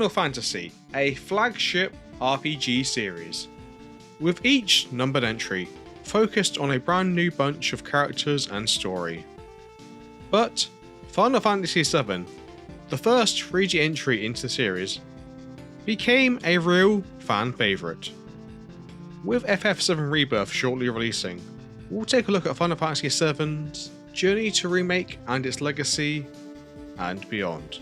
Final Fantasy, a flagship RPG series, with each numbered entry focused on a brand new bunch of characters and story. But Final Fantasy VII, the first 3D entry into the series, became a real fan favourite. With FF7 Rebirth shortly releasing, we'll take a look at Final Fantasy VII's journey to Remake and its legacy, and beyond.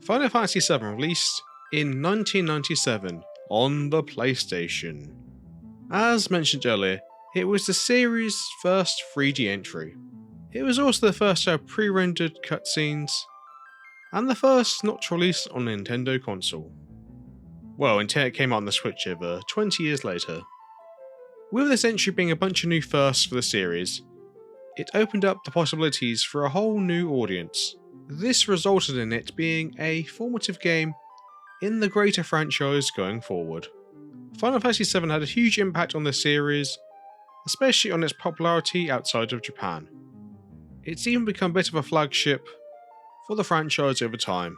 Final Fantasy VII released in 1997 on the PlayStation. As mentioned earlier, it was the series' first 3D entry. It was also the first to have pre-rendered cutscenes, and the first not to release on a Nintendo console. Well, until it came out on the Switch over 20 years later. With this entry being a bunch of new firsts for the series, it opened up the possibilities for a whole new audience. This resulted in it being a formative game in the greater franchise going forward. Final Fantasy VII had a huge impact on the series, especially on its popularity outside of Japan. It's even become a bit of a flagship for the franchise over time,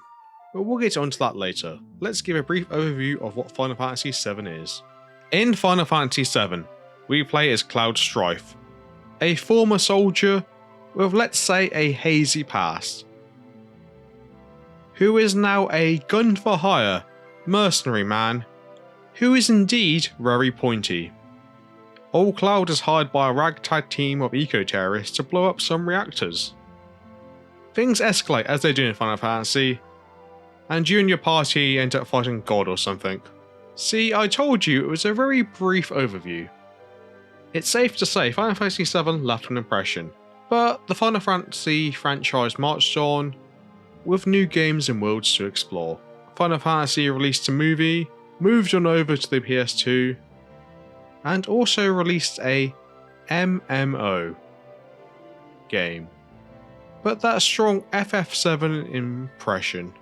but we'll get onto that later. Let's give a brief overview of what Final Fantasy VII is. In Final Fantasy VII, we play as Cloud Strife, a former soldier with, let's say, a hazy past, who is now a gun-for-hire mercenary man who is indeed very pointy. Old Cloud is hired by a ragtag team of eco-terrorists to blow up some reactors. Things escalate as they do in Final Fantasy, and you and your party end up fighting God or something. See, I told you it was a very brief overview. It's safe to say Final Fantasy VII left an impression, but the Final Fantasy franchise marched on, with new games and worlds to explore. Final Fantasy released a movie, moved on over to the PS2, and also released a MMO game. But that strong FF7 impression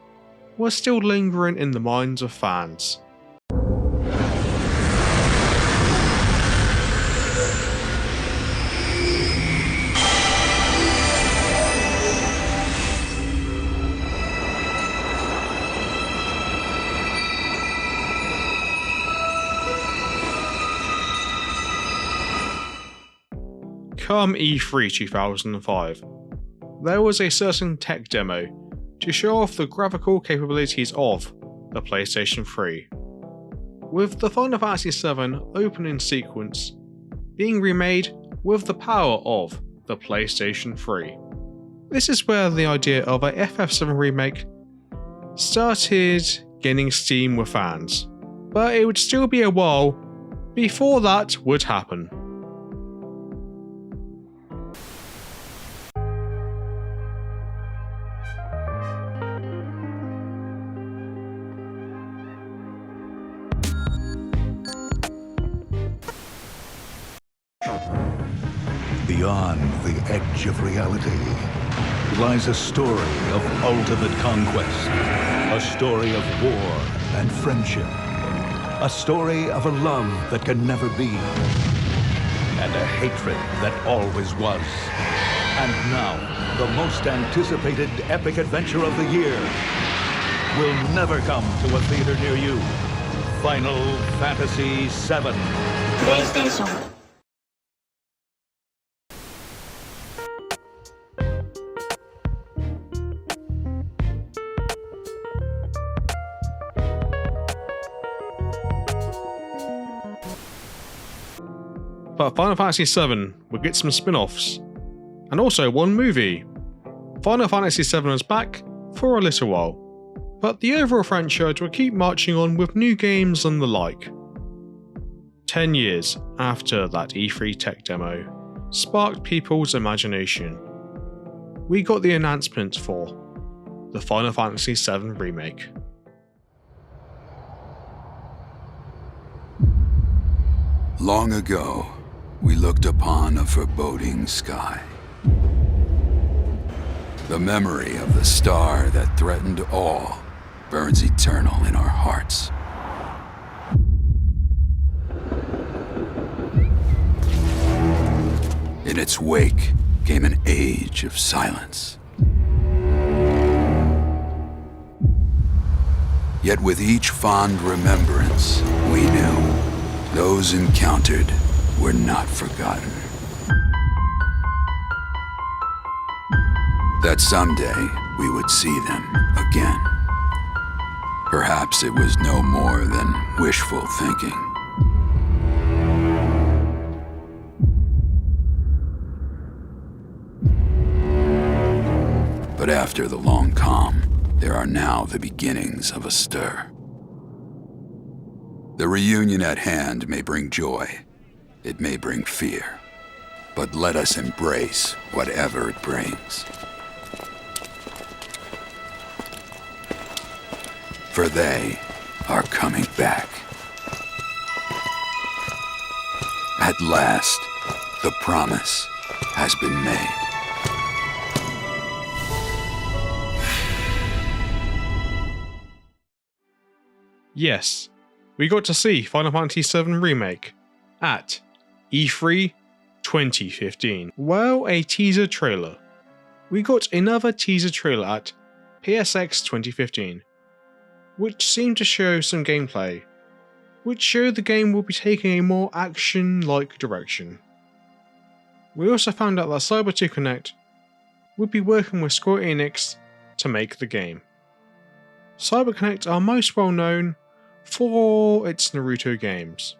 was still lingering in the minds of fans. Come E3 2005, there was a certain tech demo to show off the graphical capabilities of the PlayStation 3, with the Final Fantasy VII opening sequence being remade with the power of the PlayStation 3. This is where the idea of a FF7 remake started gaining steam with fans, but it would still be a while before that would happen. Beyond the edge of reality lies a story of ultimate conquest, a story of war and friendship, a story of a love that can never be, and a hatred that always was. And now, the most anticipated epic adventure of the year will never come to a theater near you. Final Fantasy VII. PlayStation. But Final Fantasy VII would get some spin-offs, and also one movie. Final Fantasy VII was back for a little while, but the overall franchise will keep marching on with new games and the like. 10 years after that E3 Tech demo sparked people's imagination, we got the announcement for the Final Fantasy VII Remake. Long ago, we looked upon a foreboding sky. The memory of the star that threatened all burns eternal in our hearts. In its wake came an age of silence. Yet with each fond remembrance, we knew those encountered were not forgotten. That someday we would see them again. Perhaps it was no more than wishful thinking. But after the long calm, there are now the beginnings of a stir. The reunion at hand may bring joy, it may bring fear, but let us embrace whatever it brings. For they are coming back. At last, the promise has been made. Yes, we got to see Final Fantasy VII Remake at E3 2015. Well, a teaser trailer. We got another teaser trailer at PSX 2015, which seemed to show some gameplay, which showed the game will be taking a more action-like direction. We also found out that Cyber 2 Connect would be working with Square Enix to make the game. Cyber Connect are most well known for its Naruto games.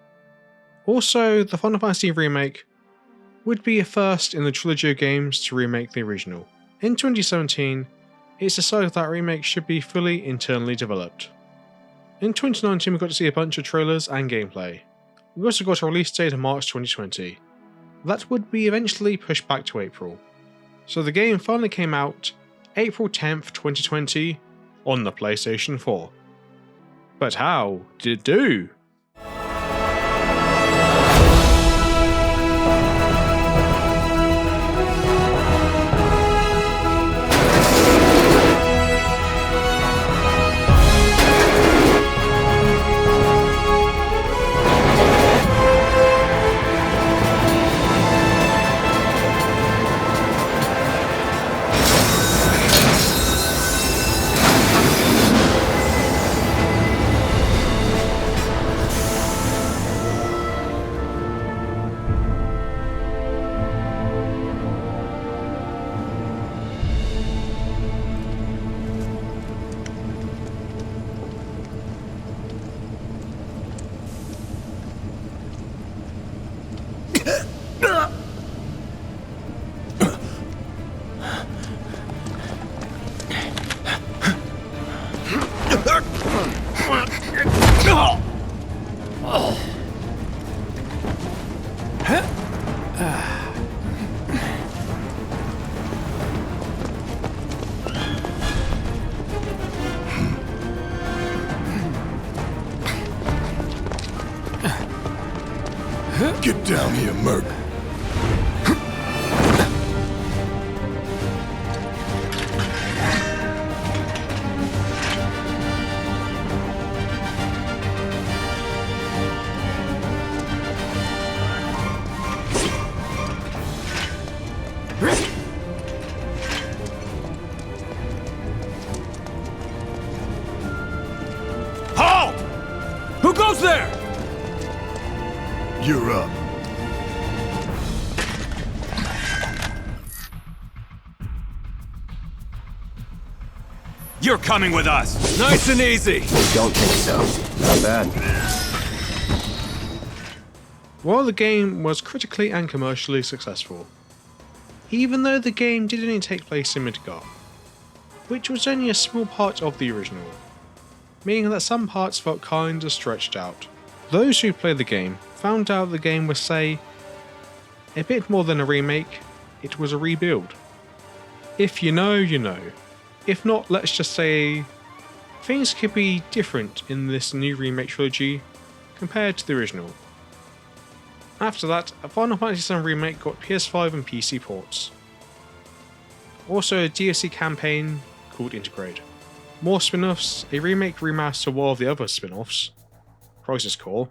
Also, the Final Fantasy remake would be a first in the trilogy of games to remake the original. In 2017, it's decided that remake should be fully internally developed. In 2019 we got to see a bunch of trailers and gameplay. We also got a release date of March 2020. That would be eventually pushed back to April. So the game finally came out April 10th, 2020 on the PlayStation 4. But how did it do? Get down here, Merc. Halt! Who goes there? You're up. You're coming with us. Nice and easy. Don't think so. Not bad. While the game was critically and commercially successful, even though the game did only take place in Midgar, which was only a small part of the original, meaning that some parts felt kinda stretched out. Those who played the game found out the game was, say, a bit more than a remake, it was a rebuild. If you know, you know. If not, let's just say things could be different in this new remake trilogy compared to the original. After that, a Final Fantasy VII Remake got PS5 and PC ports. Also a DLC campaign called Interlude. More spin-offs, a remake remaster of all of the other spin-offs, Crisis Core.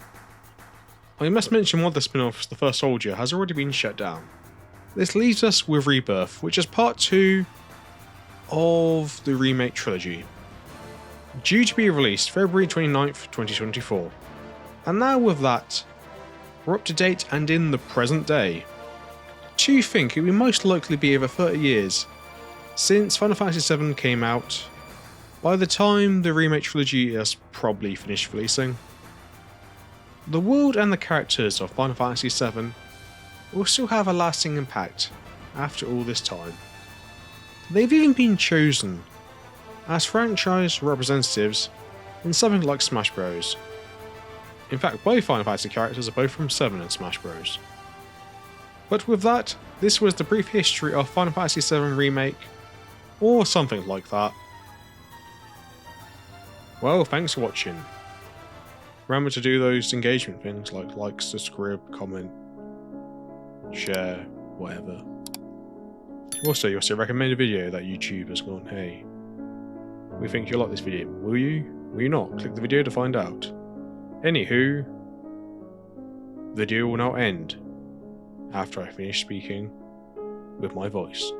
I must mention one of the spin-offs, The First Soldier, has already been shut down. This leaves us with Rebirth, which is part 2 of the remake trilogy. Due to be released February 29th, 2024. And now with that, we're up to date and in the present day. Do you think it will most likely be over 30 years since Final Fantasy VII came out by the time the remake trilogy is probably finished releasing? The world and the characters of Final Fantasy VII will still have a lasting impact after all this time. They've even been chosen as franchise representatives in something like Smash Bros. In fact, both Final Fantasy characters are both from 7 and Smash Bros. But with that, this was the brief history of Final Fantasy VII Remake, or something like that. Well, thanks for watching. Remember to do those engagement things like, subscribe, comment, share, whatever. Also, you'll see a recommended video that YouTube has gone, hey, we think you'll like this video. Will you? Will you not? Click the video to find out. Anywho, the video will now end after I finish speaking with my voice.